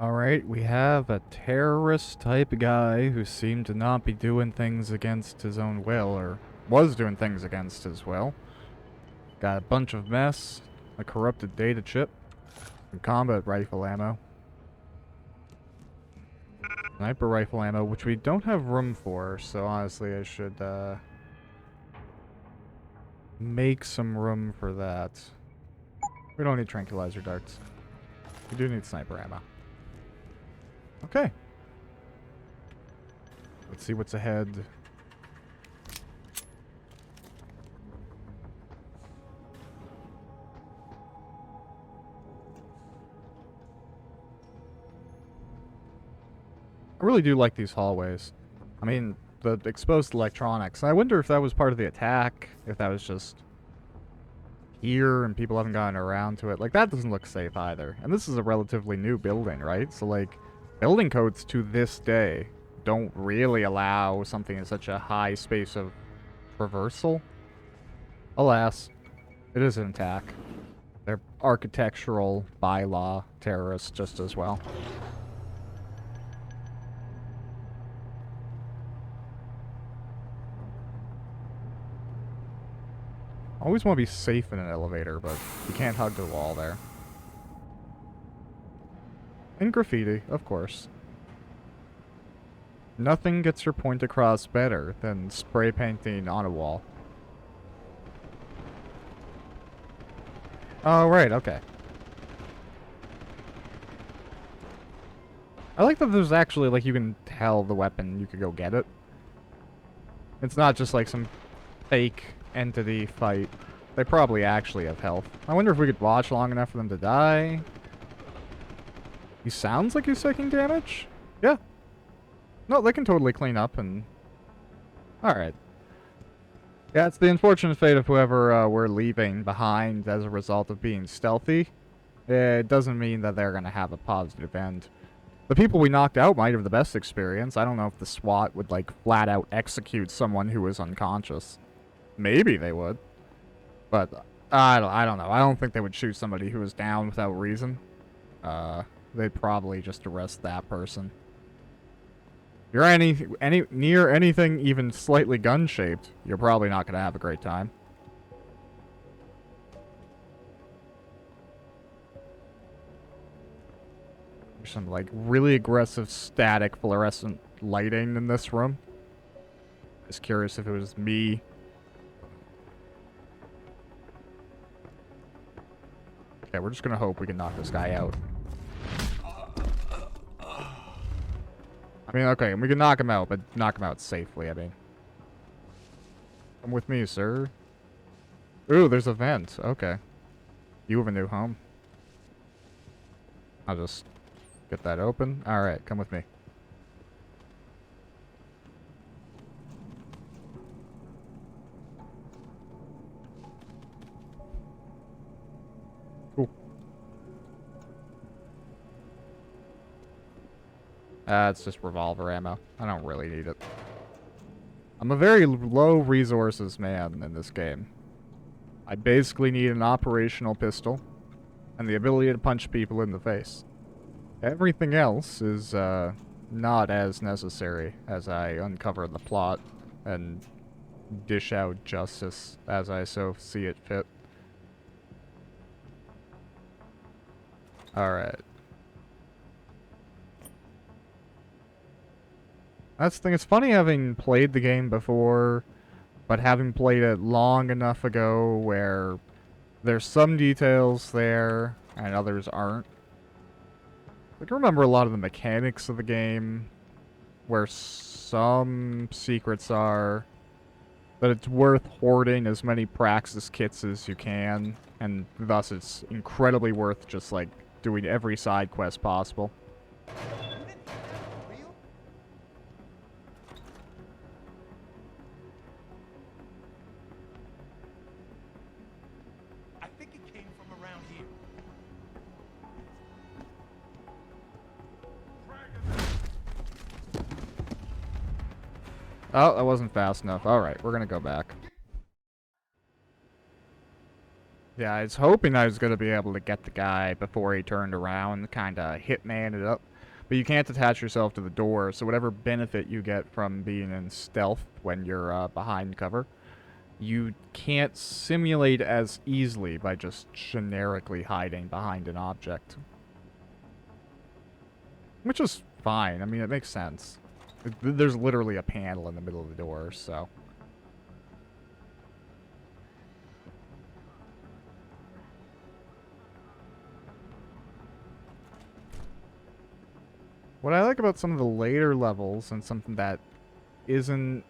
Alright, we have a terrorist type guy who seemed to not be doing things against his own will, or was doing things against his will. Got a bunch of mess, a corrupted data chip, and combat rifle ammo. Sniper rifle ammo, which we don't have room for, so honestly I should, make some room for that. We don't need tranquilizer darts. We do need sniper ammo. Okay. Let's see what's ahead. I really do like these hallways. I mean, the exposed electronics. I wonder if that was part of the attack, if that was just here and people haven't gotten around to it. Like, that doesn't look safe either. And this is a relatively new building, right? So, like, building codes to this day don't really allow something in such a high space of traversal. Alas, it is an attack. They're architectural bylaw terrorists just as well. I always want to be safe in an elevator, but you can't hug the wall there. And graffiti, of course. Nothing gets your point across better than spray painting on a wall. Oh, right, okay. I like that there's actually, like, you can tell the weapon, you could go get it. It's not just like some fake entity fight. They probably actually have health. I wonder if we could watch long enough for them to die. He sounds like he's taking damage? Yeah. No, they can totally clean up and... Alright. Yeah, it's the unfortunate fate of whoever we're leaving behind as a result of being stealthy. It doesn't mean that they're going to have a positive end. The people we knocked out might have the best experience. I don't know if the SWAT would, like, flat out execute someone who was unconscious. Maybe they would. But, I don't know. I don't think they would shoot somebody who was down without reason. They'd probably just arrest that person. If you're near anything even slightly gun-shaped, you're probably not going to have a great time. There's some, like, really aggressive static fluorescent lighting in this room. Just curious if it was me. Okay, we're just gonna hope we can knock this guy out. I mean, okay, we can knock him out, but knock him out safely, I mean. Come with me, sir. Ooh, there's a vent. Okay. You have a new home. I'll just get that open. Alright, come with me. Cool. It's just revolver ammo. I don't really need it. I'm a very low resources man in this game. I basically need an operational pistol and the ability to punch people in the face. Everything else is not as necessary as I uncover the plot and dish out justice as I so see it fit. Alright. That's the thing. It's funny having played the game before, but having played it long enough ago where there's some details there and others aren't. I can remember a lot of the mechanics of the game, where some secrets are, that it's worth hoarding as many praxis kits as you can, and thus it's incredibly worth just, like, doing every side quest possible. Oh, that wasn't fast enough. Alright, we're gonna go back. Yeah, I was hoping I was going to be able to get the guy before he turned around, kind of hitman it up. But you can't attach yourself to the door, so whatever benefit you get from being in stealth when you're behind cover, you can't simulate as easily by just generically hiding behind an object. Which is fine. I mean, it makes sense. There's literally a panel in the middle of the door, so... What I like about some of the later levels, and something that isn't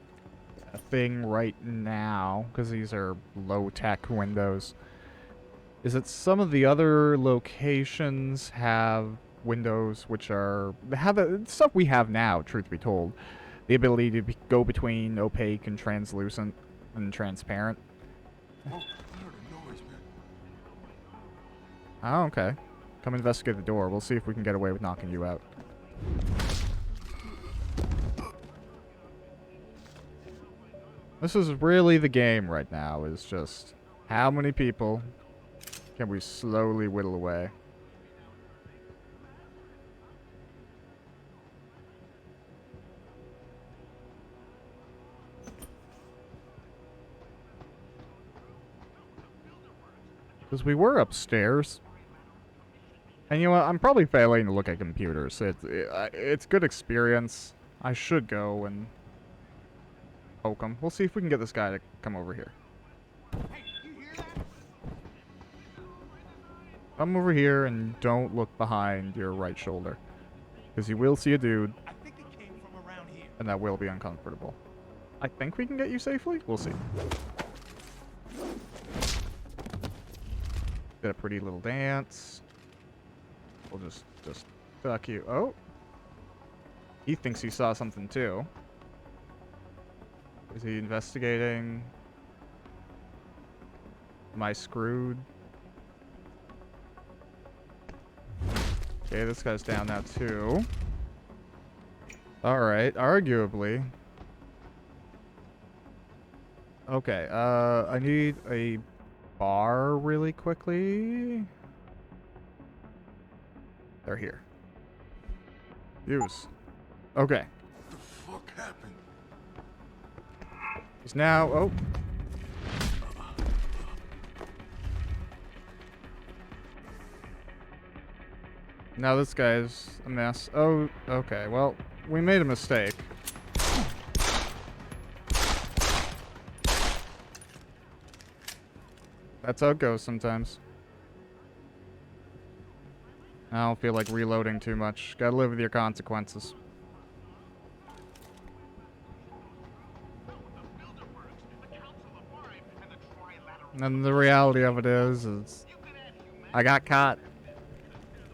a thing right now, because these are low-tech windows, is that some of the other locations have windows which have the stuff we have now, truth be told. The ability to go between opaque and translucent and transparent. Oh, I heard a noise, man. Oh, okay. Come investigate the door. We'll see if we can get away with knocking you out. This is really the game right now, is just how many people can we slowly whittle away. Because we were upstairs. And you know what, I'm probably failing to look at computers. It's good experience. I should go and poke him. We'll see if we can get this guy to come over here. Hey, you hear that? Come over here and don't look behind your right shoulder. Because you will see a dude, I think it came from around here. and that will be uncomfortable. I think we can get you safely? We'll see. Did a pretty little dance. We'll just duck you. Oh! He thinks he saw something too. Is he investigating? Am I screwed? Okay, this guy's down now too. Alright, arguably. Okay, I need a bar really quickly. They're here. Use. Okay. What the fuck happened? He's now... Oh. Now this guy's a mess. Oh, okay. Well, we made a mistake. That's how it goes sometimes. I don't feel like reloading too much. Gotta live with your consequences. And the reality of it is I got caught.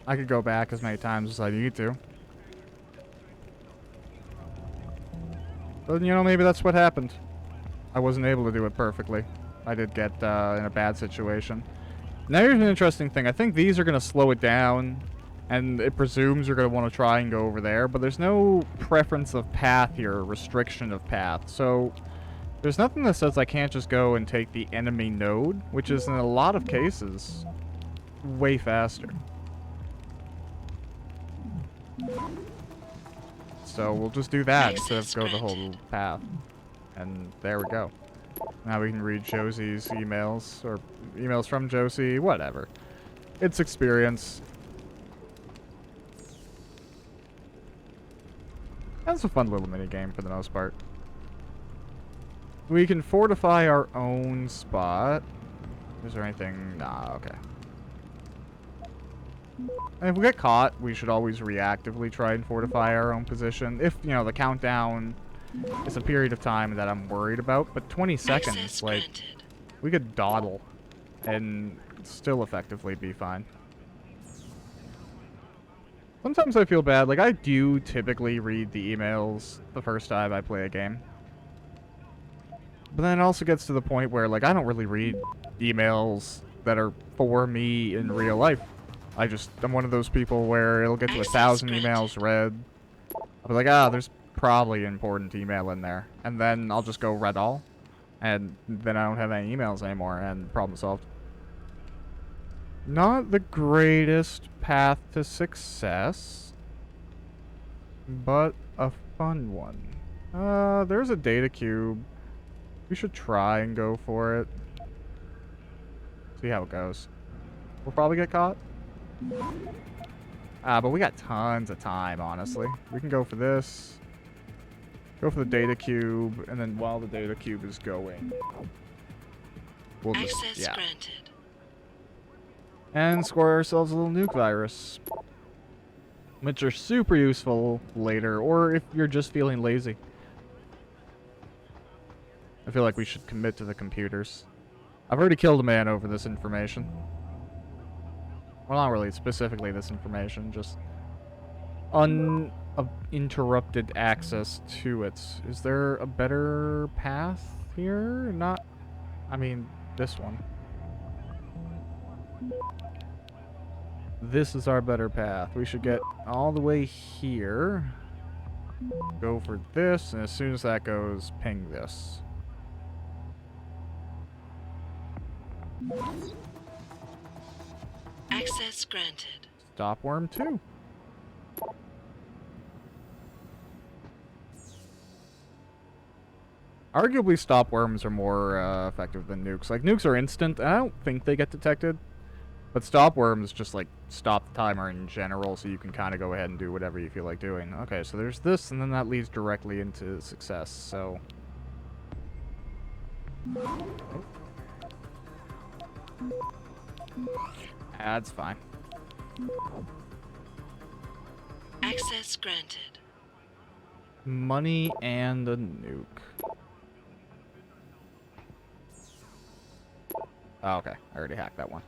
I could go back as many times as I need to. But, you know, maybe that's what happened. I wasn't able to do it perfectly. I did get in a bad situation. Now here's an interesting thing. I think these are going to slow it down, and it presumes you're going to want to try and go over there, but there's no preference of path here, restriction of path. So there's nothing that says I can't just go and take the enemy node, which is in a lot of cases way faster. So we'll just do that instead of go the whole path. And there we go. Now we can read Josie's emails, or emails from Josie, whatever. It's experience. That's a fun little mini game for the most part. We can fortify our own spot. Is there anything? Nah, okay. And if we get caught, we should always reactively try and fortify our own position. If, you know, the countdown is a period of time that I'm worried about. But 20 seconds, like, we could dawdle and still effectively be fine. Sometimes I feel bad. Like, I do typically read the emails the first time I play a game. But then it also gets to the point where, like, I don't really read emails that are for me in real life. I'm one of those people where it'll get to 1,000 emails read. I'll be like, ah, there's probably an important email in there. And then I'll just go read all. And then I don't have any emails anymore, and problem solved. Not the greatest path to success, but a fun one. There's a data cube. We should try and go for it. See how it goes. We'll probably get caught. But we got tons of time, honestly. We can go for this. Go for the data cube, and then while the data cube is going, we'll just, Access granted. and score ourselves a little nuke virus, which are super useful later, or if you're just feeling lazy. I feel like we should commit to the computers. I've already killed a man over this information. Well, not really specifically this information, just uninterrupted access to it. Is there a better path here? Not, I mean, this one. This is our better path. We should get all the way here. Go for this, and as soon as that goes, ping this. Access granted. Stop worm 2. Arguably, stop worms are more effective than nukes. Like, nukes are instant, and I don't think they get detected. But stop worms just, like, stop the timer in general, so you can kind of go ahead and do whatever you feel like doing. Okay, so there's this, and then that leads directly into success, so... That's fine. Access granted. Money and a nuke. Oh, okay. I already hacked that one.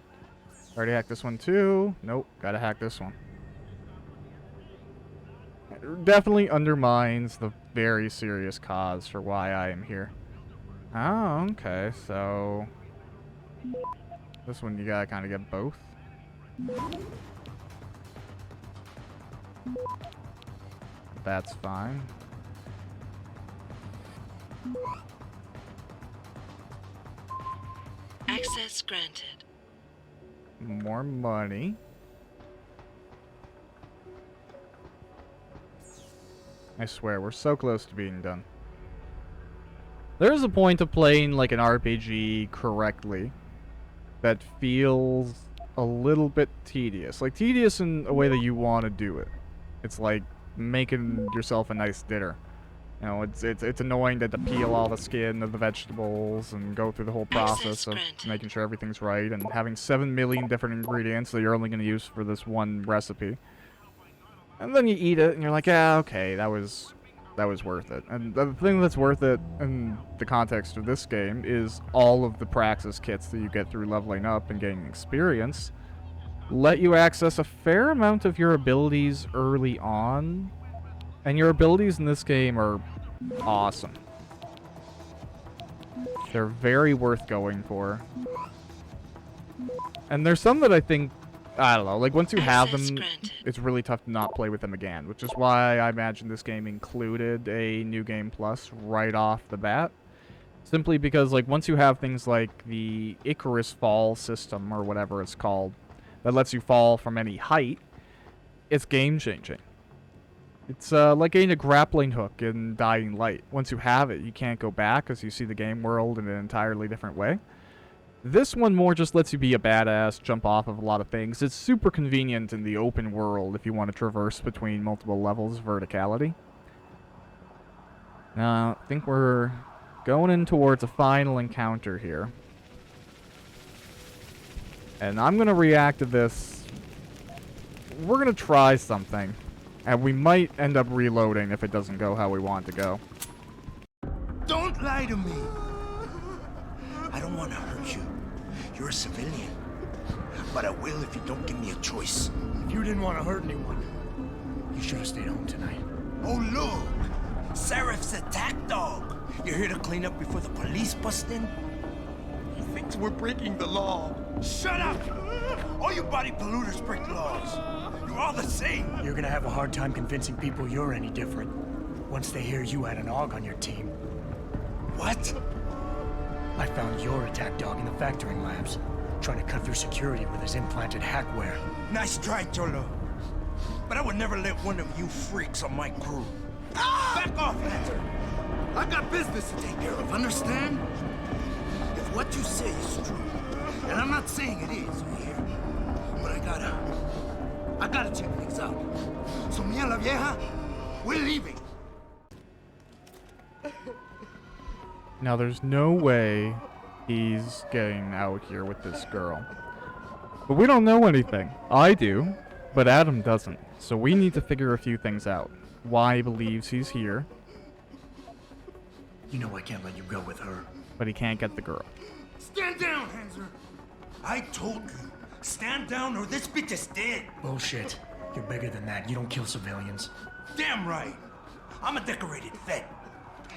Already hacked this one too. Nope. Gotta hack this one. It definitely undermines the very serious cause for why I am here. Oh, okay. So... this one you gotta kind of get both. That's fine. Access granted. More money. I swear, we're so close to being done. There's a point of playing like an RPG correctly that feels a little bit tedious. Like, tedious in a way that you want to do it. It's like making yourself a nice dinner. You know, it's annoying to peel all the skin of the vegetables and go through the whole process of making sure everything's right and having 7 million different ingredients that you're only going to use for this one recipe. And then you eat it and you're like, yeah, okay, that was worth it. And the thing that's worth it in the context of this game is all of the praxis kits that you get through leveling up and gaining experience let you access a fair amount of your abilities early on. And your abilities in this game are awesome. They're very worth going for. And there's some that I think, I don't know, like once you have them, it's really tough to not play with them again, which is why I imagine this game included a New Game Plus right off the bat. Simply because, like, once you have things like the Icarus Fall system, or whatever it's called, that lets you fall from any height, it's game-changing. It's like getting a grappling hook in Dying Light. Once you have it, you can't go back because you see the game world in an entirely different way. This one more just lets you be a badass, jump off of a lot of things. It's super convenient in the open world if you want to traverse between multiple levels of verticality. Now, I think we're going in towards a final encounter here. And I'm going to react to this. We're going to try something. And we might end up reloading if it doesn't go how we want it to go. Don't lie to me. I don't want to hurt you. You're a civilian. But I will if you don't give me a choice. If you didn't want to hurt anyone, you should have stayed home tonight. Oh, look! Seraph's attack dog! You're here to clean up before the police bust in? He thinks we're breaking the law. Shut up! All you body polluters break laws. You're all the same. You're gonna have a hard time convincing people you're any different once they hear you had an AUG on your team. What? I found your attack dog in the factoring labs. trying to cut through security with his implanted hackware. Nice try, Cholo. But I would never let one of you freaks on my crew. Back off, Hunter. I got business to take care of, understand? If what you say is true, and I'm not saying it is here, but I gotta check things out. So me and la vieja, we're leaving. Now, there's no way he's getting out here with this girl. But we don't know anything. I do, but Adam doesn't. So we need to figure a few things out. Why he believes he's here, You know I can't let you go with her. but he can't get the girl. Stand down, Hanser. I told you, stand down or this bitch is dead. Bullshit. You're bigger than that. You don't kill civilians. Damn right. I'm a decorated vet,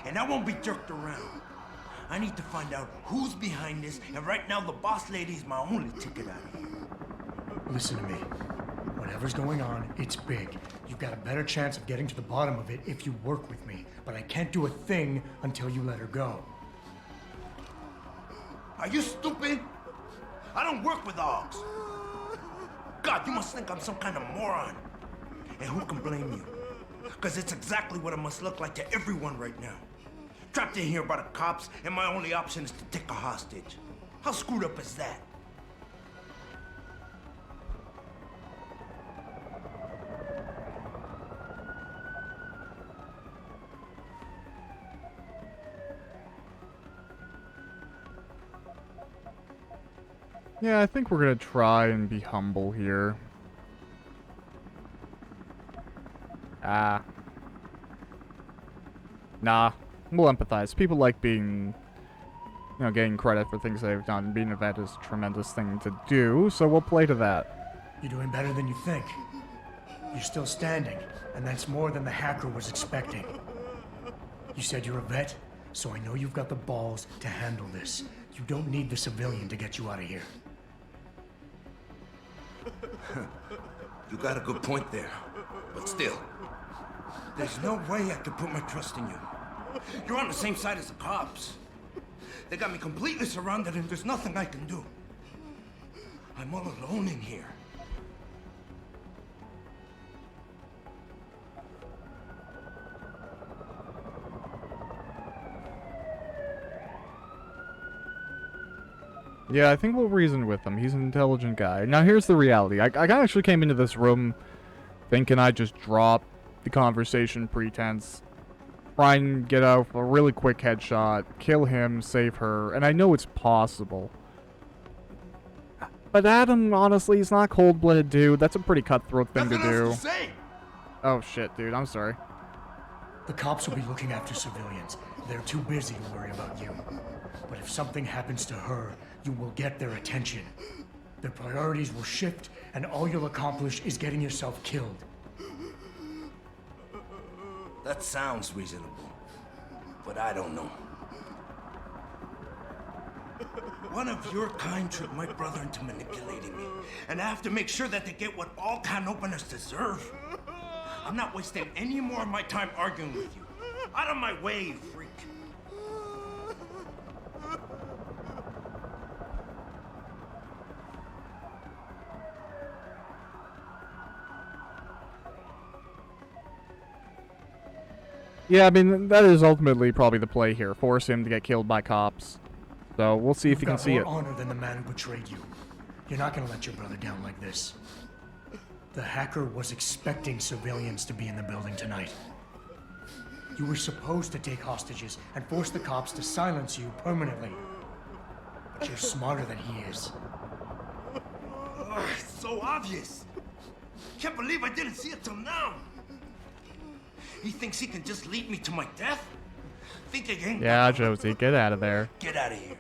and I won't be jerked around. I need to find out who's behind this, and right now the boss lady is my only ticket out of here. Listen to me. Whatever's going on, it's big. You've got a better chance of getting to the bottom of it if you work with me. But I can't do a thing until you let her go. Are you stupid? I don't work with dogs. God, you must think I'm some kind of moron. And who can blame you? Because it's exactly what it must look like to everyone right now. Trapped in here by the cops, and my only option is to take a hostage. How screwed up is that? Yeah, I think we're gonna try and be humble here. Nah. We'll empathize. People like being, getting credit for things they've done. Being a vet is a tremendous thing to do, so we'll play to that. You're doing better than you think. You're still standing, and that's more than the hacker was expecting. You said you're a vet, so I know you've got the balls to handle this. You don't need the civilian to get you out of here. You got a good point there. But still, there's no way I could put my trust in you. You're on the same side as the cops. They got me completely surrounded and there's nothing I can do. I'm all alone in here. Yeah, I think we'll reason with him. He's an intelligent guy. Now, here's the reality. I actually came into this room thinking I'd just drop the conversation pretense, try and get out a really quick headshot, kill him, save her, and I know it's possible. But Adam, honestly, he's not a cold-blooded dude. That's a pretty cutthroat thing to do. Oh, shit, dude. I'm sorry. The cops will be looking after civilians. They're too busy to worry about you. But if something happens to her, you will get their attention. Their priorities will shift, and all you'll accomplish is getting yourself killed. That sounds reasonable, but I don't know. One of your kind tricked my brother into manipulating me, and I have to make sure that they get what all can openers deserve. I'm not wasting any more of my time arguing with you. Out of my way, freak. Yeah, I mean, that is ultimately probably the play here. Force him to get killed by cops. So, we'll see if you can see it. You've got more honor than the man who betrayed you. You're not gonna let your brother down like this. The hacker was expecting civilians to be in the building tonight. You were supposed to take hostages and force the cops to silence you permanently. But you're smarter than he is. Ugh, it's so obvious. Can't believe I didn't see it till now. He thinks he can just lead me to my death? Think again. Yeah, Josie, get out of there. Get out of here.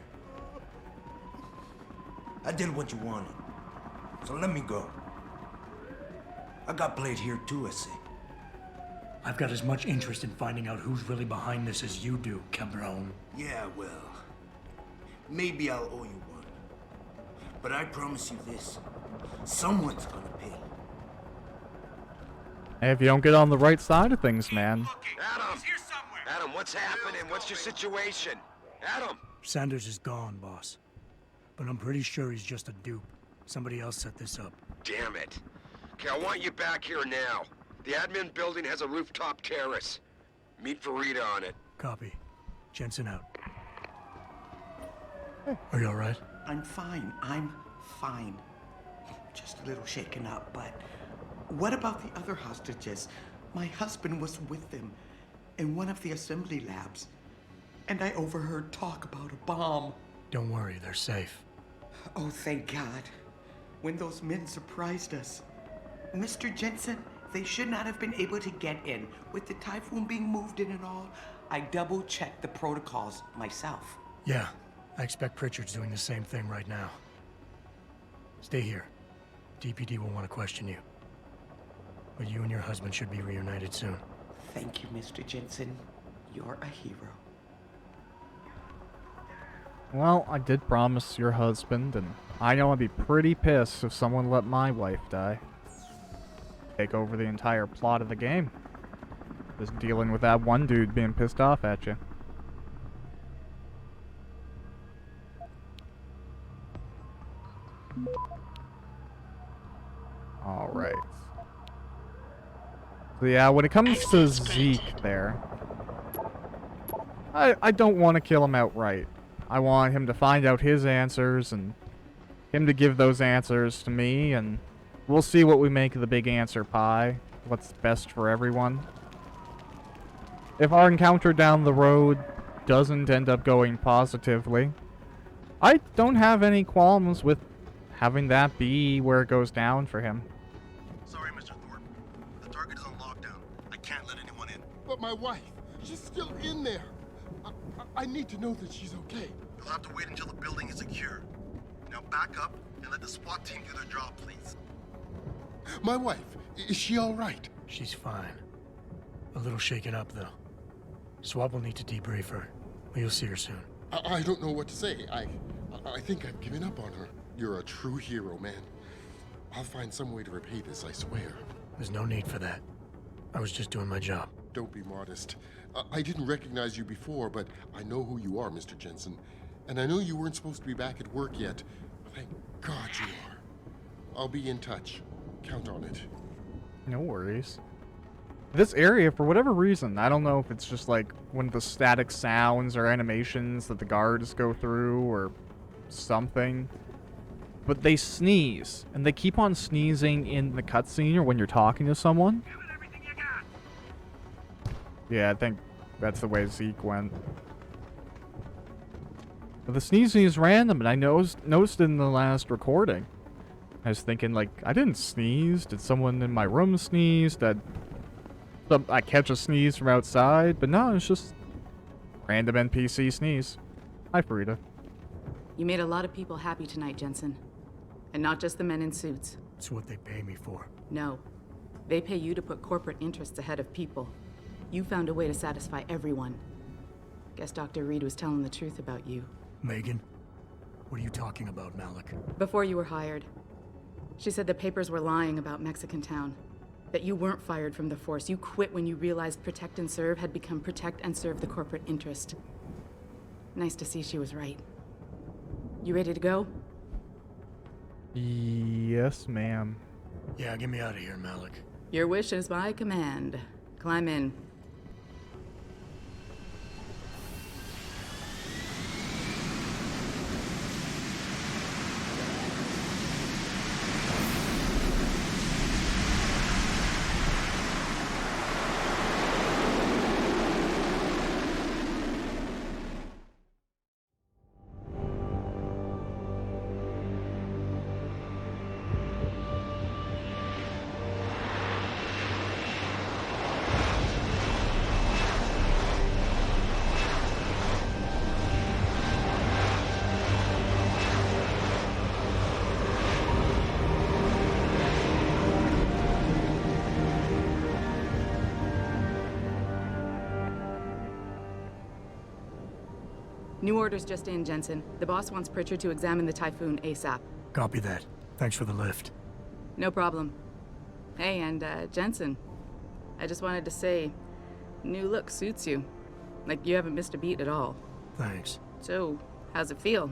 I did what you wanted, so let me go. I got played here too, I see. I've got as much interest in finding out who's really behind this as you do, Cabron. Yeah, well, maybe I'll owe you one. But I promise you this, someone's gonna pay. Hey, if you don't get on the right side of things, man. Adam! Adam, what's happening? What's your situation? Adam! Sanders is gone, boss. but I'm pretty sure he's just a dupe. Somebody else set this up. Damn it. Okay, I want you back here now. The admin building has a rooftop terrace. Meet Farida on it. Copy. Jensen out. Are you alright? I'm fine. I'm fine. Just a little shaken up, but what about the other hostages? My husband was with them in one of the assembly labs, and I overheard talk about a bomb. Don't worry, they're safe. Oh, thank God. When those men surprised us. Mr. Jensen, they should not have been able to get in. With the typhoon being moved in and all, I double-checked the protocols myself. Yeah, I expect Pritchard's doing the same thing right now. Stay here. DPD will want to question you. But you and your husband should be reunited soon. Thank you, Mr. Jensen. You're a hero. Well, I did promise your husband, and I know I'd be pretty pissed if someone let my wife die. Take over the entire plot of the game. Just dealing with that one dude being pissed off at you. Alright. So yeah, when it comes to Access Zeke granted. there, I don't want to kill him outright. I want him to find out his answers and him to give those answers to me, and we'll see what we make of the big answer pie. What's best for everyone. If our encounter down the road doesn't end up going positively, I don't have any qualms with having that be where it goes down for him. Sorry, Mr. Thorpe. The target is on lockdown. I can't let anyone in. But my wife, she's still in there. I need to know that she's okay. You'll have to wait until the building is secure. Now back up and let the SWAT team do their job, please. My wife, is she all right? She's fine. A little shaken up, though. Swab will need to debrief her, but you'll see her soon. I don't know what to say. I think I've given up on her. You're a true hero, man. I'll find some way to repay this, I swear. There's no need for that. I was just doing my job. Don't be modest. I didn't recognize you before, but I know who you are, Mr. Jensen. And I know you weren't supposed to be back at work yet. Thank God you are. I'll be in touch. Count on it. No worries. This area, for whatever reason, I don't know if it's just like one of the static sounds or animations that the guards go through or something, but they sneeze, and they keep on sneezing in the cutscene or when you're talking to someone. Yeah, I think that's the way Zeke went. But the sneezing is random, and I noticed in the last recording. I was thinking, like, I didn't sneeze. Did someone in my room sneeze? Did I catch a sneeze from outside? But no, it's just random NPC sneeze. Hi, Farida. You made a lot of people happy tonight, Jensen. And not just the men in suits. It's what they pay me for. No. They pay you to put corporate interests ahead of people. You found a way to satisfy everyone. Guess Dr. Reed was telling the truth about you. Megan? What are you talking about, Malik? Before you were hired, she said the papers were lying about Mexican Town. That you weren't fired from the force. You quit when you realized Protect and Serve had become Protect and Serve the corporate interest. Nice to see she was right. You ready to go? Yes, ma'am. Yeah, get me out of here, Malik. Your wish is my command. Climb in. New orders just in, Jensen. The boss wants Pritchard to examine the Typhoon ASAP. Copy that. Thanks for the lift. No problem. Hey, and Jensen, I just wanted to say, new look suits you. Like you haven't missed a beat at all. Thanks. So, how's it feel?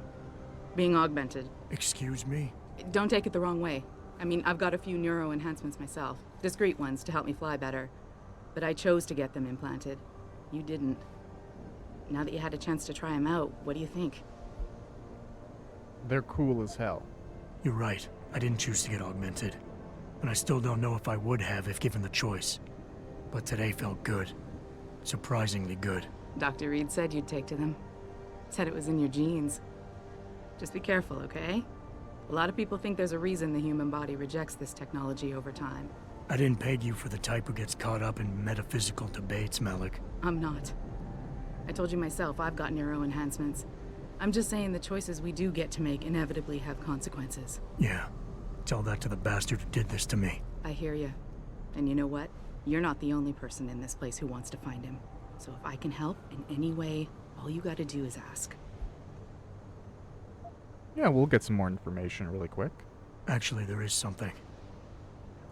Being augmented. Excuse me? Don't take it the wrong way. I mean, I've got a few neuro enhancements myself. Discreet ones to help me fly better. But I chose to get them implanted. You didn't. Now that you had a chance to try them out, what do you think? They're cool as hell. You're right. I didn't choose to get augmented. And I still don't know if I would have if given the choice. But today felt good. Surprisingly good. Dr. Reed said you'd take to them. Said it was in your genes. Just be careful, okay? A lot of people think there's a reason the human body rejects this technology over time. I didn't peg you for the type who gets caught up in metaphysical debates, Malik. I'm not. I told you myself, I've got neuro enhancements. I'm just saying the choices we do get to make inevitably have consequences. Yeah. Tell that to the bastard who did this to me. I hear you. And you know what? You're not the only person in this place who wants to find him. So if I can help in any way, all you gotta do is ask. Yeah, we'll get some more information really quick. Actually, there is something.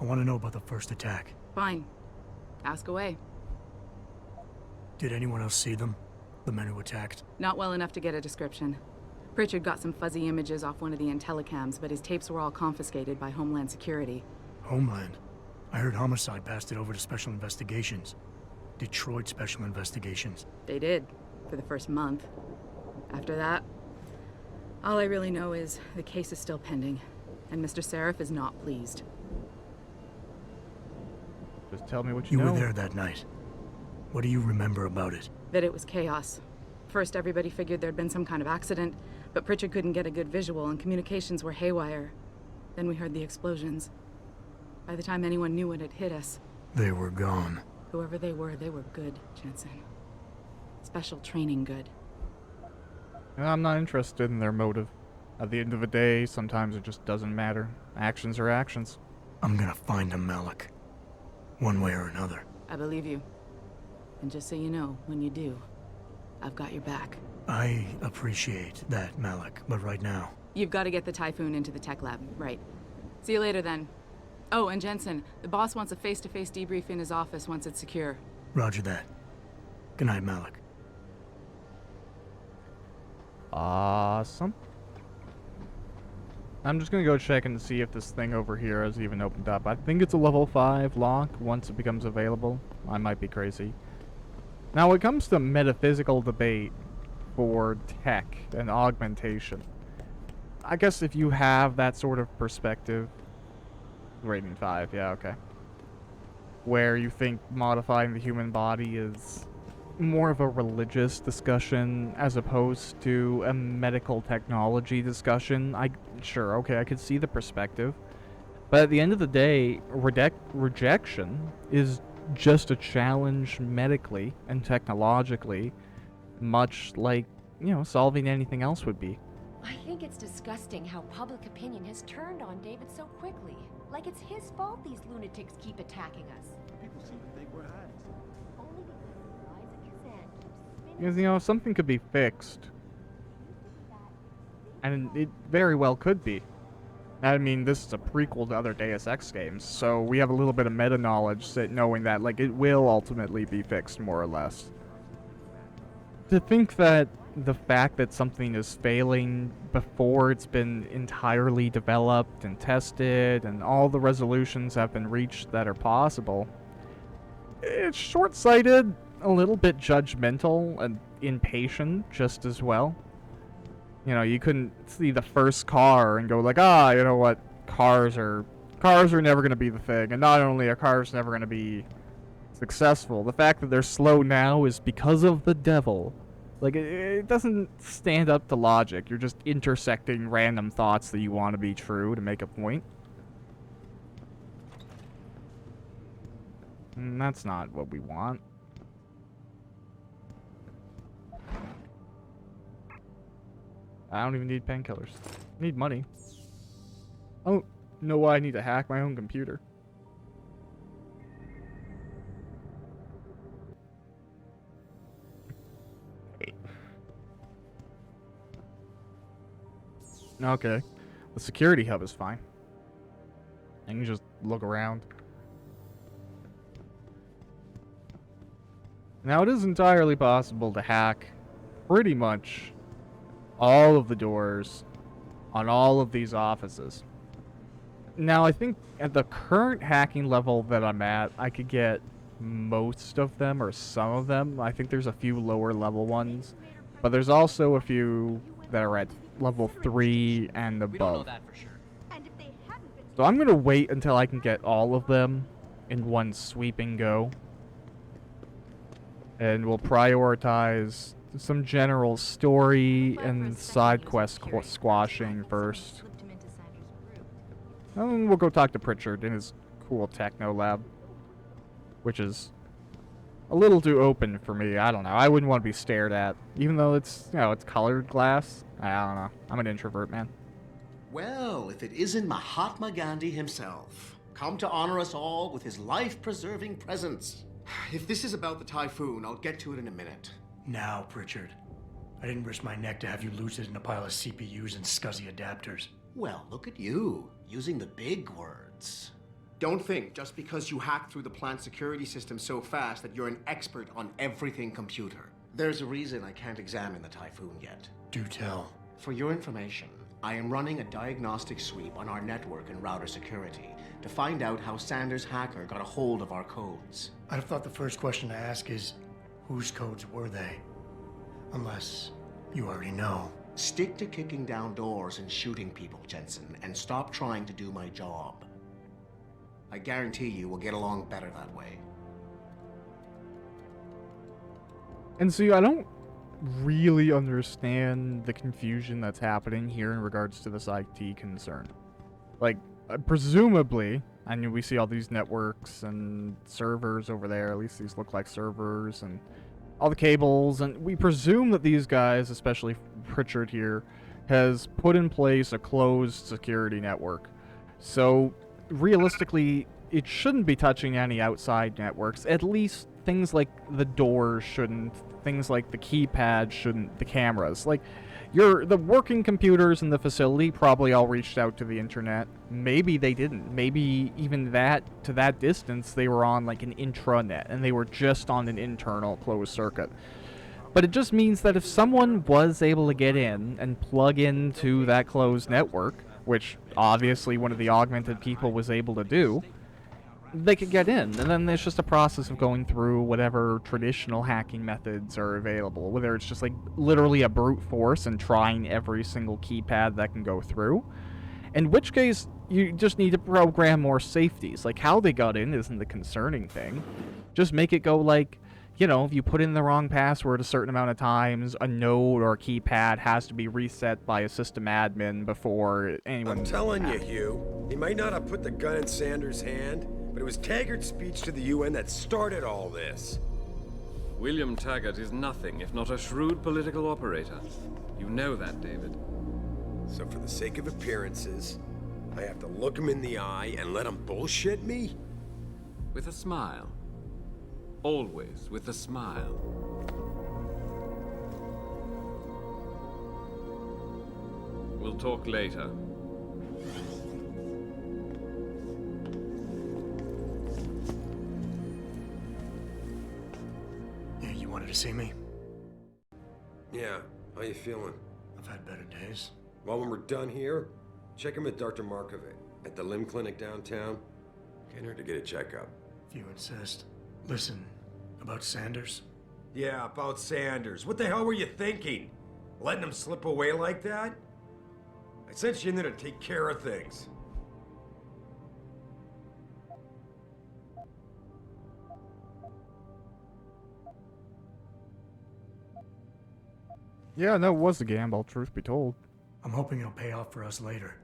I want to know about the first attack. Fine. Ask away. Did anyone else see them? The men who attacked? Not well enough to get a description. Pritchard got some fuzzy images off one of the Intellicams, but his tapes were all confiscated by Homeland Security. Homeland? I heard Homicide passed it over to Special Investigations. Detroit Special Investigations. They did, for the first month. After that, all I really know is the case is still pending, and Mr. Seraph is not pleased. Just tell me what you You know. were there that night. What do you remember about it? That it was chaos. First, everybody figured there'd been some kind of accident, but Pritchard couldn't get a good visual, and communications were haywire. Then we heard the explosions. By the time anyone knew what had hit us, They were gone. whoever they were good, Jensen. Special training good. And I'm not interested in their motive. At the end of the day, sometimes it just doesn't matter. Actions are actions. I'm gonna find him, Malik. One way or another. I believe you. And just so you know, when you do, I've got your back. I appreciate that, Malik, but right now... You've got to get the Typhoon into the tech lab, right. See you later then. Oh, and Jensen, the boss wants a face-to-face debrief in his office once it's secure. Roger that. Good night, Malik. Awesome. I'm just gonna go check and see if this thing over here has even opened up. I think it's a level 5 lock once it becomes available. I might be crazy. Now, when it comes to metaphysical debate for tech and augmentation, I guess if you have that sort of perspective, rating 5, yeah, okay, where you think modifying the human body is more of a religious discussion as opposed to a medical technology discussion, sure, okay, I could see the perspective. But at the end of the day, rejection is just a challenge medically and technologically, much like, you know, solving anything else would be. I think it's disgusting how public opinion has turned on David so quickly. Like it's his fault these lunatics keep attacking us. People seem to think we're hacks. Only because Eliza Kazan keeps spinning. Because, you know, something could be fixed. And it very well could be. I mean, this is a prequel to other Deus Ex games, so we have a little bit of meta-knowledge knowing that, like, it will ultimately be fixed, more or less. To think that the fact that something is failing before it's been entirely developed and tested and all the resolutions have been reached that are possible, it's short-sighted, a little bit judgmental, and impatient just as well. You know, you couldn't see the first car and go like, you know what, cars are never going to be the thing, and not only are cars never going to be successful, the fact that they're slow now is because of the devil. Like, it doesn't stand up to logic. You're just intersecting random thoughts that you want to be true to make a point. And that's not what we want. I don't even need painkillers. I need money. I don't know why I need to hack my own computer. Okay. The security hub is fine. I can just look around. Now, it is entirely possible to hack pretty much all of the doors on all of these offices. Now, I think at the current hacking level that I'm at, I could get most of them or some of them. I think there's a few lower level ones, but there's also a few that are at level 3 and above. We don't know that for sure. So I'm going to wait until I can get all of them in one sweeping go. And we'll prioritize some general story and side quest squashing first. And then we'll go talk to Pritchard in his cool techno lab, which is a little too open for me. I don't know. I wouldn't want to be stared at, even though it's, you know, it's colored glass. I don't know. I'm an introvert, man. Well, if it isn't Mahatma Gandhi himself, come to honor us all with his life-preserving presence. If this is about the typhoon, I'll get to it in a minute. Now, Pritchard. I didn't risk my neck to have you lose it in a pile of CPUs and scuzzy adapters. Well, look at you, using the big words. Don't think just because you hacked through the plant security system so fast that you're an expert on everything computer. There's a reason I can't examine the typhoon yet. Do tell. For your information, I am running a diagnostic sweep on our network and router security to find out how Sanders' hacker got a hold of our codes. I'd have thought the first question to ask is, whose codes were they? Unless you already know. Stick to kicking down doors and shooting people, Jensen, and stop trying to do my job. I guarantee you we'll get along better that way. And see, I don't really understand the confusion that's happening here in regards to this IT concern. Like, presumably, I mean, we see all these networks and servers over there, at least these look like servers, and all the cables, and we presume that these guys, especially Pritchard here, has put in place a closed security network. So, realistically, it shouldn't be touching any outside networks. At least things like the doors shouldn't, things like the keypad shouldn't, the cameras. Like, the working computers in the facility probably all reached out to the internet. Maybe they didn't. Maybe even that, to that distance, they were on like an intranet, and they were just on an internal closed circuit. But it just means that if someone was able to get in and plug into that closed network, which obviously one of the augmented people was able to do, they could get in, and then there's just a process of going through whatever traditional hacking methods are available, whether it's just like literally a brute force and trying every single keypad that can go through, in which case you just need to program more safeties. Like, how they got in isn't the concerning thing. Just make it go like, you know, if you put in the wrong password a certain amount of times, a node or a keypad has to be reset by a system admin before anyone... I'm telling you, Hugh, he might not have put the gun in Sanders' hand, but it was Taggart's speech to the UN that started all this. William Taggart is nothing if not a shrewd political operator. You know that, David. So for the sake of appearances, I have to look him in the eye and let him bullshit me? With a smile. Always with a smile. We'll talk later. Yeah, you wanted to see me? Yeah, how you feeling? I've had better days. Well, when we're done here, check him with Dr. Markovic at the limb clinic downtown. Can't hurt to get a checkup. If you insist. Listen, about Sanders? Yeah, about Sanders. What the hell were you thinking? Letting him slip away like that? I sent you in there to take care of things. Yeah, no, it was a gamble, truth be told. I'm hoping it'll pay off for us later.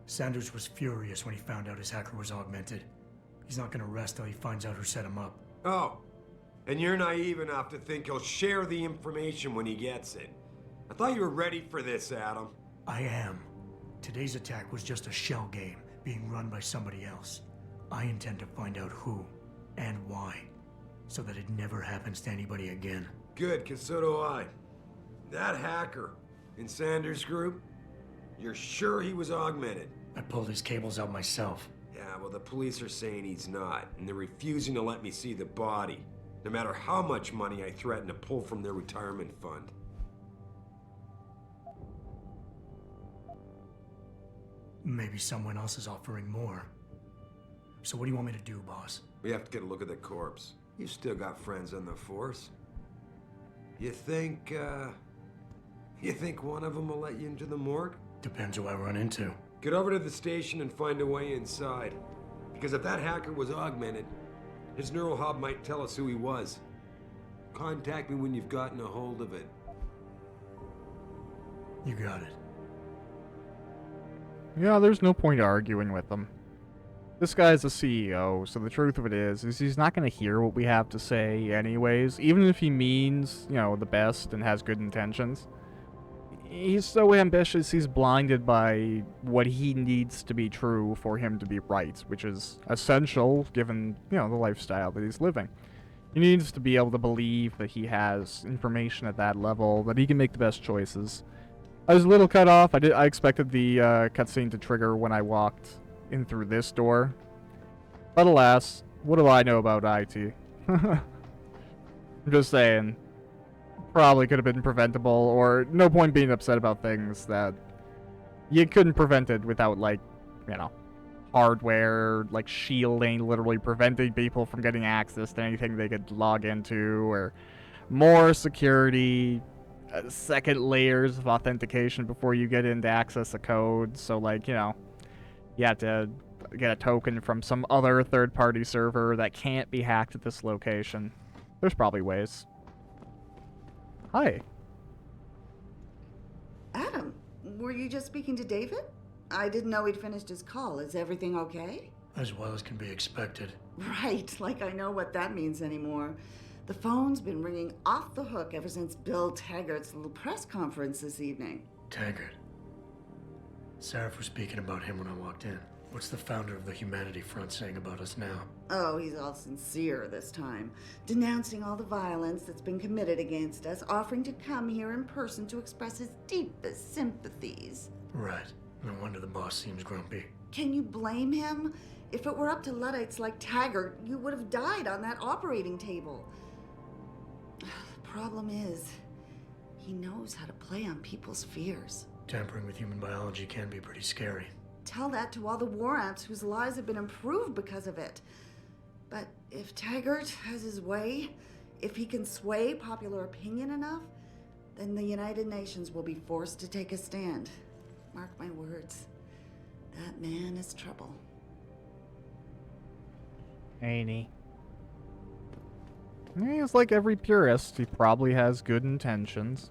Sanders was furious when he found out his hacker was augmented. He's not gonna rest till he finds out who set him up. Oh, and you're naive enough to think he'll share the information when he gets it. I thought you were ready for this, Adam. I am. Today's attack was just a shell game being run by somebody else. I intend to find out who and why, so that it never happens to anybody again. Good, because so do I. That hacker in Sanders' group, you're sure he was augmented? I pulled his cables out myself. Yeah, well, the police are saying he's not, and they're refusing to let me see the body, no matter how much money I threaten to pull from their retirement fund. Maybe someone else is offering more. So what do you want me to do, boss? We have to get a look at the corpse. You still got friends on the force. You think one of them will let you into the morgue? Depends who I run into. Get over to the station and find a way inside. Because if that hacker was augmented, his neural hub might tell us who he was. Contact me when you've gotten a hold of it. You got it. Yeah, there's no point arguing with him. This guy's a CEO, so the truth of it is he's not going to hear what we have to say anyways, even if he means, you know, the best and has good intentions. He's so ambitious, he's blinded by what he needs to be true for him to be right, which is essential given, you know, the lifestyle that he's living. He needs to be able to believe that he has information at that level, that he can make the best choices. I was a little cut off. I expected the cutscene to trigger when I walked in through this door. But alas, what do I know about IT? I'm just saying. Probably could have been preventable, or no point being upset about things that you couldn't prevent it without, like, you know, hardware, like shielding, literally preventing people from getting access to anything they could log into, or more security, second layers of authentication before you get in to access a code. So, like, you know, you have to get a token from some other third-party server that can't be hacked at this location. There's probably ways. Hi. Adam, were you just speaking to David? I didn't know he'd finished his call. Is everything okay? As well as can be expected. Right, like I know what that means anymore. The phone's been ringing off the hook ever since Bill Taggart's little press conference this evening. Taggart. Sarah was speaking about him when I walked in. What's the founder of the Humanity Front saying about us now? Oh, he's all sincere this time, denouncing all the violence that's been committed against us, offering to come here in person to express his deepest sympathies. Right. No wonder the boss seems grumpy. Can you blame him? If it were up to Luddites like Taggart, you would have died on that operating table. The problem is, he knows how to play on people's fears. Tampering with human biology can be pretty scary. Tell that to all the war ants whose lives have been improved because of it. But if Taggart has his way, if he can sway popular opinion enough, then the United Nations will be forced to take a stand. Mark my words. That man is trouble. Ain't he? He's like every purist. He probably has good intentions.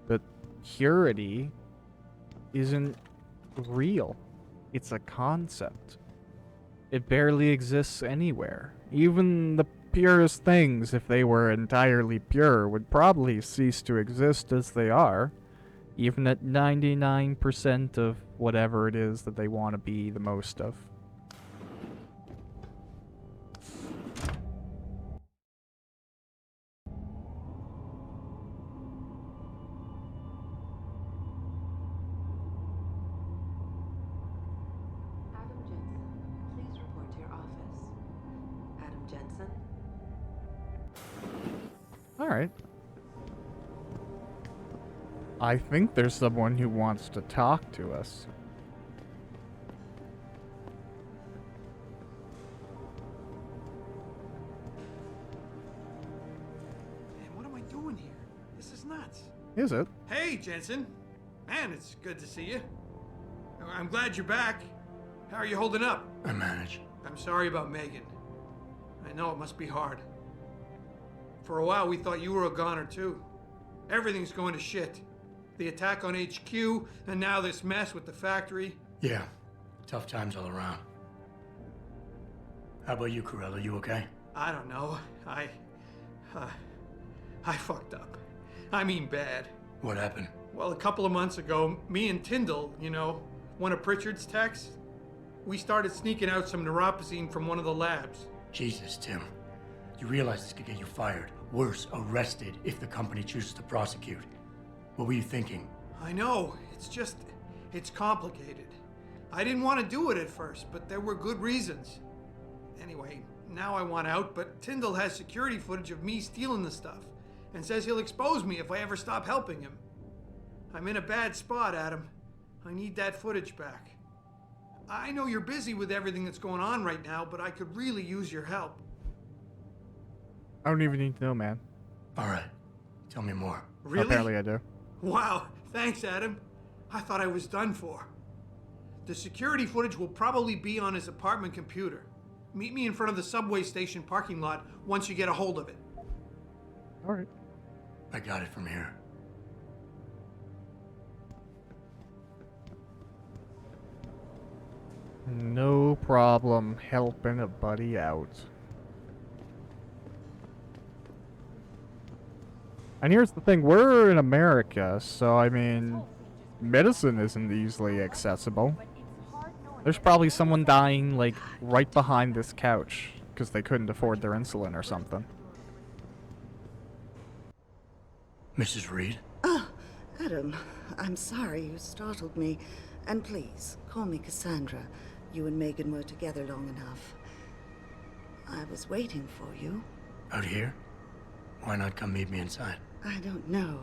But purity isn't real. It's a concept. It barely exists anywhere. Even the purest things, if they were entirely pure, would probably cease to exist as they are, even at 99% of whatever it is that they want to be the most of. Alright. I think there's someone who wants to talk to us. Man, what am I doing here? This is nuts. Is it? Hey, Jensen. Man, it's good to see you. I'm glad you're back. How are you holding up? I manage. I'm sorry about Megan. I know it must be hard. For a while, we thought you were a goner, too. Everything's going to shit. The attack on HQ, and now this mess with the factory. Yeah. Tough times all around. How about you, Corella? You okay? I don't know. I fucked up. I mean bad. What happened? Well, a couple of months ago, me and Tyndall, you know, one of Pritchard's techs, we started sneaking out some neuropozyne from one of the labs. Jesus, Tim. You realize this could get you fired. Worse, arrested if the company chooses to prosecute. What were you thinking? I know. It's complicated. I didn't want to do it at first, but there were good reasons. Anyway, now I want out, but Tyndall has security footage of me stealing the stuff and says he'll expose me if I ever stop helping him. I'm in a bad spot, Adam. I need that footage back. I know you're busy with everything that's going on right now, but I could really use your help. I don't even need to know, man. All right. Tell me more. Really? Apparently I do. Wow, thanks, Adam. I thought I was done for. The security footage will probably be on his apartment computer. Meet me in front of the subway station parking lot once you get a hold of it. All right. I got it from here. No problem helping a buddy out. And here's the thing, we're in America, so I mean, medicine isn't easily accessible. There's probably someone dying, like, right behind this couch, because they couldn't afford their insulin or something. Mrs. Reed? Oh, Adam, I'm sorry you startled me. And please, call me Cassandra. You and Megan were together long enough. I was waiting for you. Out here? Why not come meet me inside? I don't know.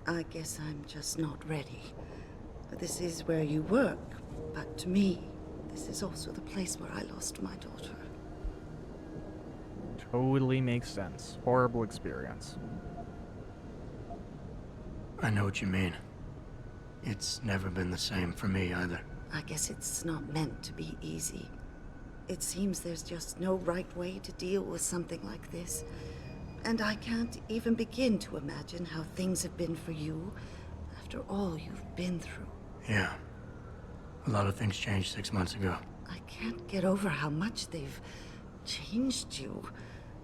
I guess I'm just not ready. This is where you work, but to me, this is also the place where I lost my daughter. Totally makes sense. Horrible experience. I know what you mean. It's never been the same for me either. I guess it's not meant to be easy. It seems there's just no right way to deal with something like this. And I can't even begin to imagine how things have been for you after all you've been through. Yeah. A lot of things changed 6 months ago. I can't get over how much they've changed you.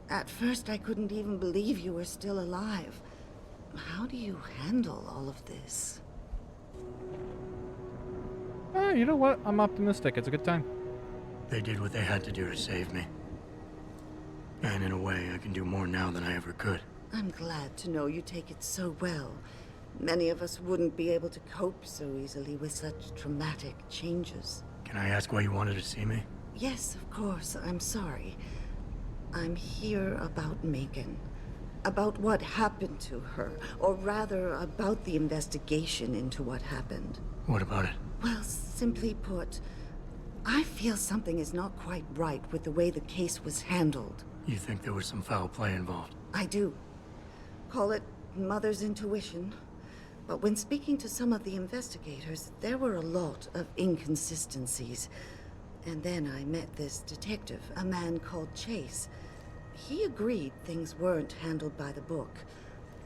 At first, I couldn't even believe you were still alive. How do you handle all of this? You know what? I'm optimistic. It's a good time. They did what they had to do to save me. And in a way, I can do more now than I ever could. I'm glad to know you take it so well. Many of us wouldn't be able to cope so easily with such traumatic changes. Can I ask why you wanted to see me? Yes, of course. I'm sorry. I'm here about Megan. About what happened to her. Or rather, about the investigation into what happened. What about it? Well, simply put, I feel something is not quite right with the way the case was handled. You think there was some foul play involved? I do. Call it mother's intuition. But when speaking to some of the investigators, there were a lot of inconsistencies. And then I met this detective, a man called Chase. He agreed things weren't handled by the book,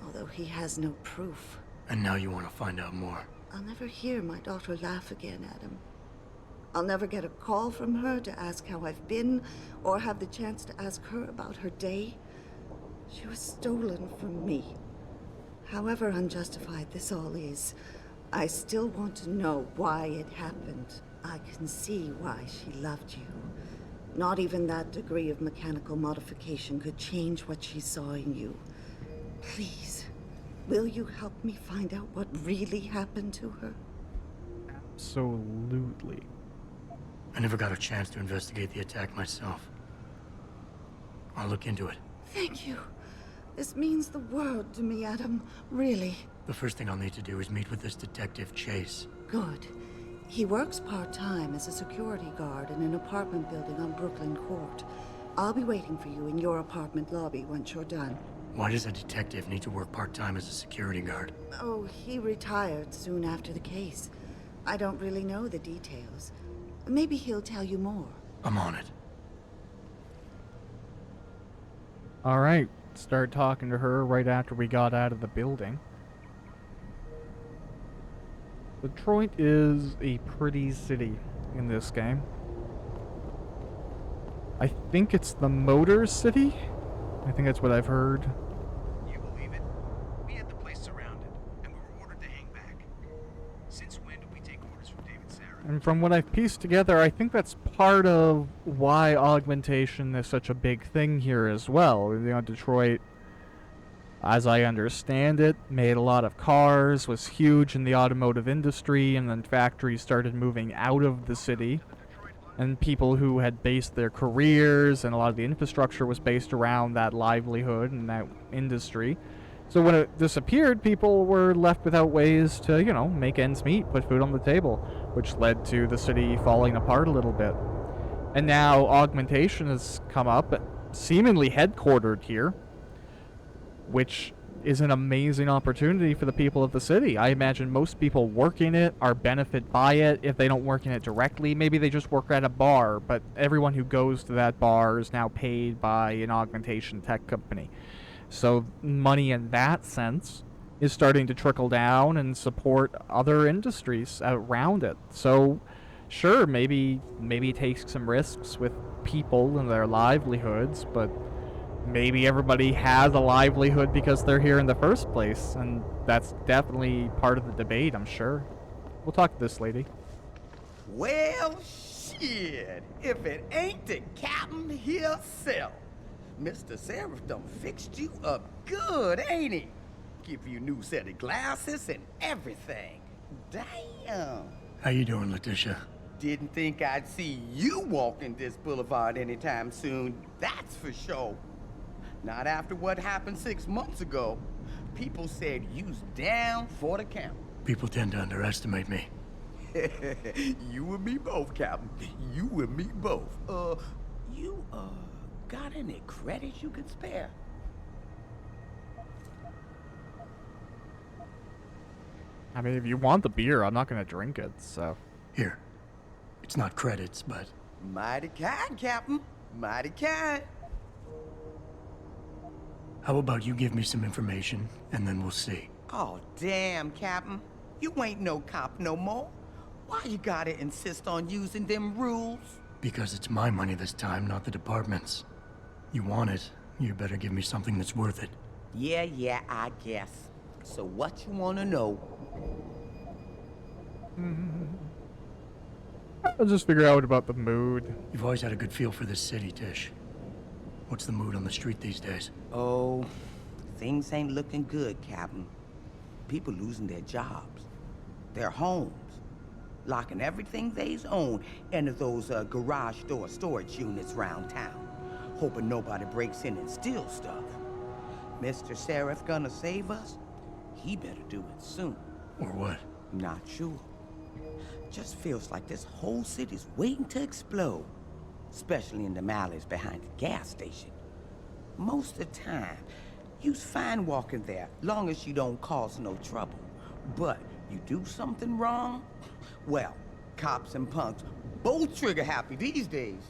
although he has no proof. And now you want to find out more? I'll never hear my daughter laugh again, Adam. I'll never get a call from her to ask how I've been, or have the chance to ask her about her day. She was stolen from me. However unjustified this all is, I still want to know why it happened. I can see why she loved you. Not even that degree of mechanical modification could change what she saw in you. Please, will you help me find out what really happened to her? Absolutely. I never got a chance to investigate the attack myself. I'll look into it. Thank you. This means the world to me, Adam. Really. The first thing I'll need to do is meet with this detective, Chase. Good. He works part-time as a security guard in an apartment building on Brooklyn Court. I'll be waiting for you in your apartment lobby once you're done. Why does a detective need to work part-time as a security guard? Oh, he retired soon after the case. I don't really know the details. Maybe he'll tell you more. I'm on it. Alright, start talking to her right after we got out of the building. Detroit is a pretty city in this game. I think it's the Motor City? I think that's what I've heard. You believe it? We had the place surrounded, and we were ordered to hang back. Since when did we take orders from David Sarah? And from what I've pieced together, I think that's part of why augmentation is such a big thing here as well. You know, Detroit, as I understand it, made a lot of cars, was huge in the automotive industry, and then factories started moving out of the city. And people who had based their careers and a lot of the infrastructure was based around that livelihood and that industry So when it disappeared, people were left without ways to, you know, make ends meet, put food on the table, which led to the city falling apart a little bit. And now augmentation has come up, seemingly headquartered here, which is an amazing opportunity for the people of the city. I imagine most people work in it are benefited by it. If they don't work in it directly, maybe they just work at a bar, but everyone who goes to that bar is now paid by an augmentation tech company. So money in that sense is starting to trickle down and support other industries around it. So sure, maybe take some risks with people and their livelihoods, but maybe everybody has a livelihood because they're here in the first place, and that's definitely part of the debate, I'm sure. We'll talk to this lady. Well, shit. If it ain't the captain himself. Mr. Seraph done fixed you up good, ain't he? Give you a new set of glasses and everything. Damn. How you doing, Letitia? Didn't think I'd see you walking this boulevard anytime soon, that's for sure. Not after what happened 6 months ago. People said you's down for the count. People tend to underestimate me. You and me both, Captain. You and me both. You got any credits you could spare? I mean, if you want the beer, I'm not gonna drink it, so. Here. It's not credits, but... Mighty kind, Captain. Mighty kind. How about you give me some information, and then we'll see. Oh, damn, Captain. You ain't no cop no more. Why you gotta insist on using them rules? Because it's my money this time, not the department's. You want it, you better give me something that's worth it. Yeah, I guess. So what you wanna know? I'll just figure out about the mood. You've always had a good feel for this city, Tish. What's the mood on the street these days? Oh, things ain't looking good, Captain. People losing their jobs, their homes, locking everything they's own into those garage door storage units round town, hoping nobody breaks in and steals stuff. Mr. Seraph gonna save us? He better do it soon. Or what? Not sure. Just feels like this whole city's waiting to explode. Especially in the alleys behind the gas station. Most of the time, you's fine walking there, long as you don't cause no trouble. But you do something wrong, well, cops and punks both trigger happy these days.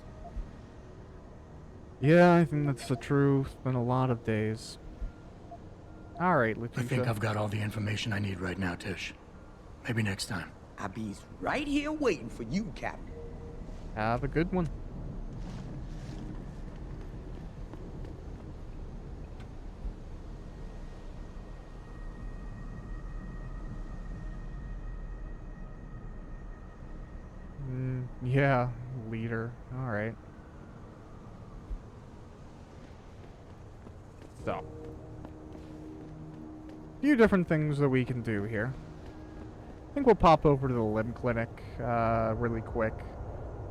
Yeah, I think that's the truth. It's been a lot of days. Alright, Letitia. I think I've got all the information I need right now, Tish. Maybe next time. I'll be right here waiting for you, Captain. Have a good one. Yeah, leader. Alright. So. A few different things that we can do here. I think we'll pop over to the limb clinic really quick.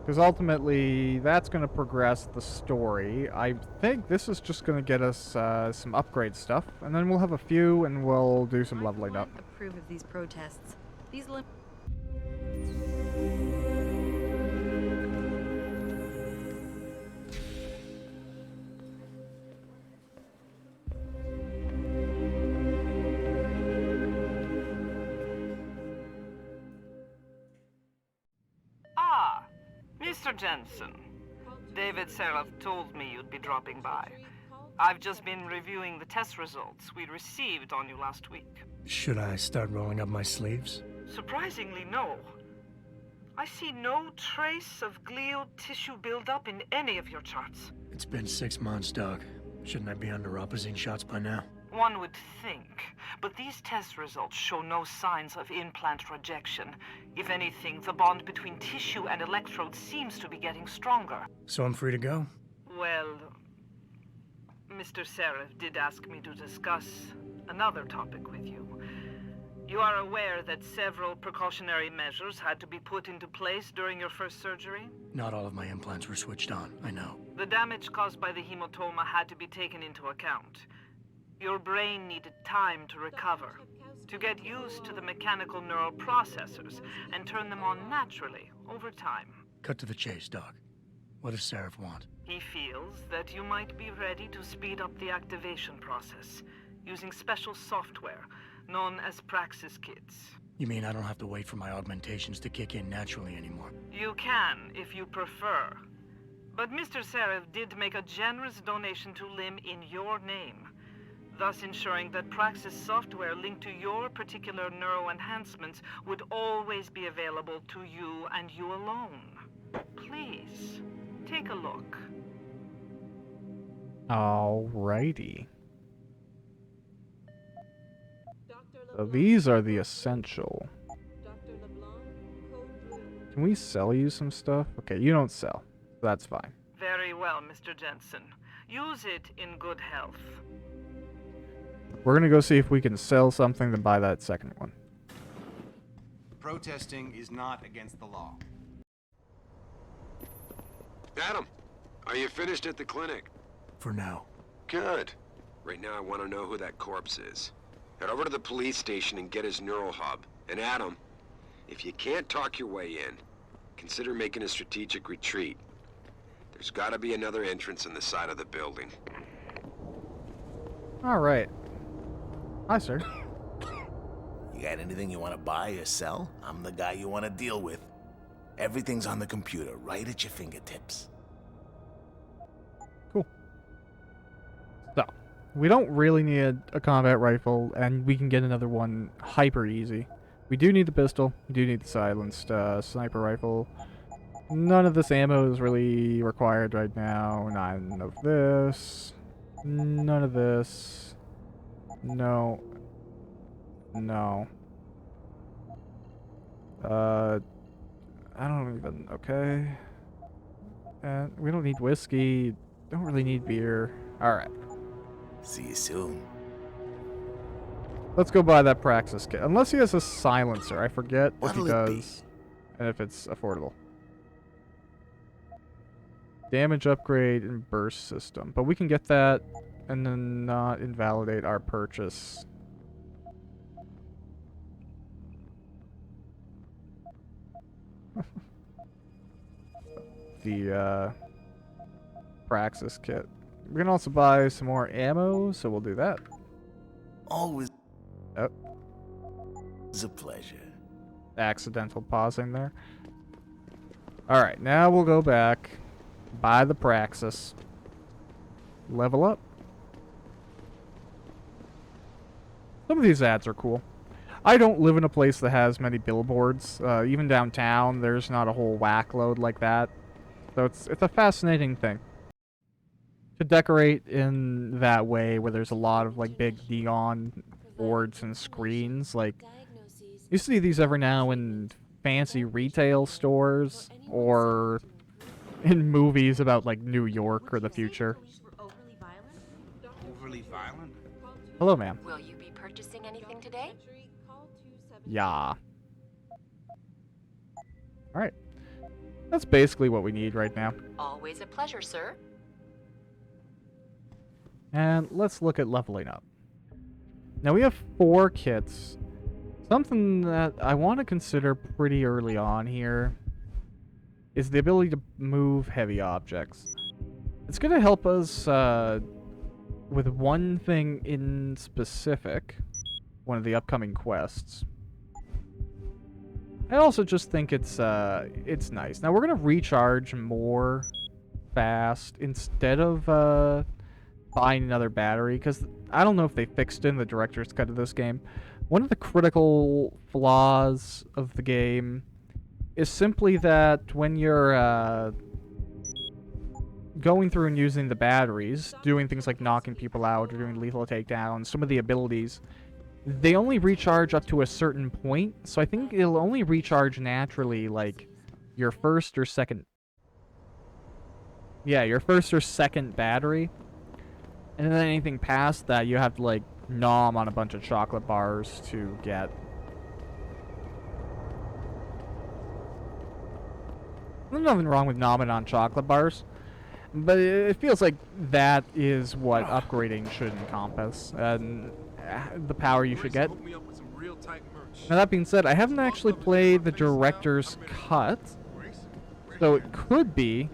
Because ultimately, that's going to progress the story. I think this is just going to get us some upgrade stuff. And then we'll have a few and we'll do some leveling up. I approve of these protests. These Mr. Jensen, David Seraph told me you'd be dropping by. I've just been reviewing the test results we received on you last week. Should I start rolling up my sleeves? Surprisingly, no. I see no trace of glial tissue buildup in any of your charts. It's been 6 months, Doc. Shouldn't I be under opposing shots by now? One would think, but these test results show no signs of implant rejection. If anything, the bond between tissue and electrodes seems to be getting stronger. So I'm free to go? Well, Mr. Seraph did ask me to discuss another topic with you. You are aware that several precautionary measures had to be put into place during your first surgery? Not all of my implants were switched on, I know. The damage caused by the hematoma had to be taken into account. Your brain needed time to recover, to get used to the mechanical neural processors and turn them on naturally over time. Cut to the chase, Doc. What does Seraph want? He feels that you might be ready to speed up the activation process using special software known as Praxis kits. You mean I don't have to wait for my augmentations to kick in naturally anymore? You can, if you prefer. But Mr. Seraph did make a generous donation to LIM in your name, thus ensuring that Praxis software linked to your particular neuro enhancements would always be available to you and you alone. Please, take a look. Alrighty. So these are the essential. Can we sell you some stuff? Okay, you don't sell. That's fine. Very well, Mr. Jensen. Use it in good health. We're gonna go see if we can sell something, then buy that second one. Protesting is not against the law. Adam, are you finished at the clinic? For now. Good. Right now I want to know who that corpse is. Head over to the police station and get his neural hub. And Adam, if you can't talk your way in, consider making a strategic retreat. There's gotta be another entrance on the side of the building. Alright. Hi, sir. You got anything you want to buy or sell? I'm the guy you want to deal with. Everything's on the computer, right at your fingertips. Cool. So, we don't really need a combat rifle, and we can get another one hyper easy. We do need the pistol. We do need the silenced sniper rifle. None of this ammo is really required right now. None of this. None of this. No. No. I don't even... Okay. And we don't need whiskey. Don't really need beer. Alright. See you soon. Let's go buy that Praxis kit. Unless he has a silencer. I forget if he What'll it does. And if it's affordable. Damage upgrade and burst system. But we can get that and then not invalidate our purchase. The Praxis kit. We can also buy some more ammo, so we'll do that. Always. Oh. It's a pleasure. Accidental pausing there. Alright, now we'll go back, buy the Praxis, level up. Some of these ads are cool. I don't live in a place that has many billboards. Even downtown, there's not a whole whack load like that. So it's a fascinating thing. To decorate in that way, where there's a lot of like big neon boards and screens, like you see these every now in fancy retail stores or in movies about like New York or the future. Overly violent? Hello, ma'am. Will you be purchasing anything today? Yeah. Alright. That's basically what we need right now. Always a pleasure, sir. And let's look at leveling up. Now we have 4 kits. Something that I want to consider pretty early on here is the ability to move heavy objects. It's going to help us with one thing in specific, one of the upcoming quests. I also just think it's nice. Now we're going to recharge more fast instead of buying another battery, because I don't know if they fixed it in the director's cut of this game. One of the critical flaws of the game is simply that when you're going through and using the batteries, doing things like knocking people out or doing lethal takedowns, some of the abilities, they only recharge up to a certain point. So I think it'll only recharge naturally like your first or second... Yeah, your first or second battery. And then anything past that, you have to like nom on a bunch of chocolate bars to get. There's nothing wrong with nomming on chocolate bars. But it feels like that is what upgrading should encompass, and the power you should get. Now that being said, I haven't actually played the director's cut, so it could be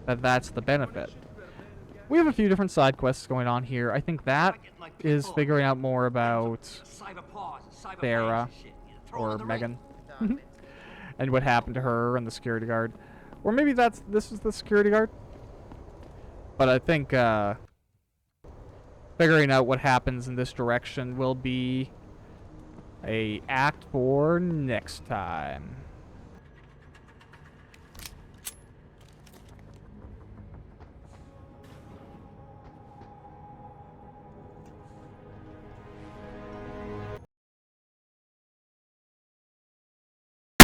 that that's the benefit. We have a few different side quests going on here. I think that is figuring out more about Sarah, or Megan, and what happened to her and the security guard. Or maybe this is the security guard. But I think figuring out what happens in this direction will be a act for next time.